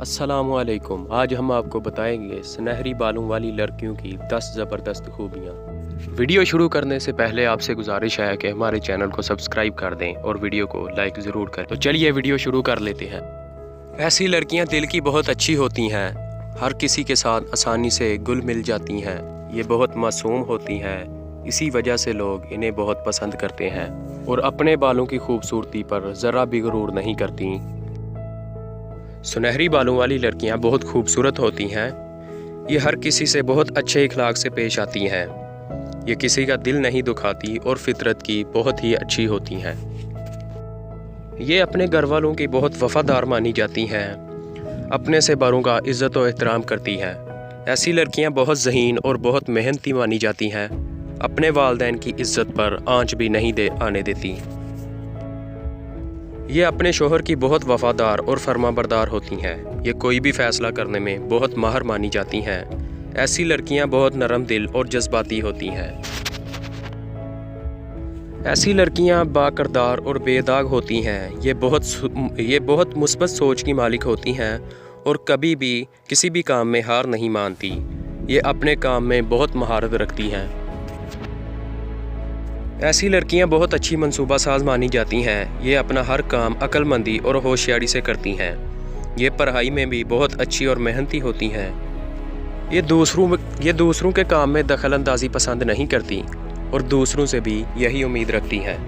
अस्सलाम वालेकुम। आज हम आपको बताएंगे सुनहरी बालों वाली लड़कियों की 10 ज़बरदस्त खूबियाँ। वीडियो शुरू करने से पहले आपसे गुजारिश है कि हमारे चैनल को सब्सक्राइब कर दें और वीडियो को लाइक ज़रूर करें। तो चलिए वीडियो शुरू कर लेते हैं। ऐसी लड़कियां दिल की बहुत अच्छी होती हैं, हर किसी के साथ आसानी से घुल मिल जाती हैं। ये बहुत मासूम होती हैं, इसी वजह से लोग इन्हें बहुत पसंद करते हैं और अपने बालों की खूबसूरती पर ज़रा भी गुरूर नहीं करती। सुनहरी बालों वाली लड़कियां बहुत खूबसूरत होती हैं। ये हर किसी से बहुत अच्छे इखलाक से पेश आती हैं। ये किसी का दिल नहीं दुखाती और फितरत की बहुत ही अच्छी होती हैं। ये अपने घर वालों की बहुत वफादार मानी जाती हैं, अपने से बड़ों का इज़्ज़त और एहतराम करती हैं। ऐसी लड़कियां बहुत ज़हीन और बहुत मेहनती मानी जाती हैं, अपने वालिदैन की इज़्ज़त पर आंच भी नहीं आने देती। ये अपने शोहर की बहुत वफादार और फरमाबरदार होती हैं। ये कोई भी फ़ैसला करने में बहुत माहिर मानी जाती हैं। ऐसी लड़कियां बहुत नरम दिल और जज्बाती होती हैं। ऐसी लड़कियां बाकिरदार और बेदाग होती हैं। ये बहुत मुस्बत सोच की मालिक होती हैं और कभी भी किसी भी काम में हार नहीं मानती। ये अपने काम में बहुत महारत रखती हैं। ऐसी लड़कियां बहुत अच्छी मंसूबा साज मानी जाती हैं। ये अपना हर काम अक्लमंदी और होशियारी से करती हैं। ये पढ़ाई में भी बहुत अच्छी और मेहनती होती हैं। ये दूसरों के काम में दखल अंदाज़ी पसंद नहीं करती और दूसरों से भी यही उम्मीद रखती हैं।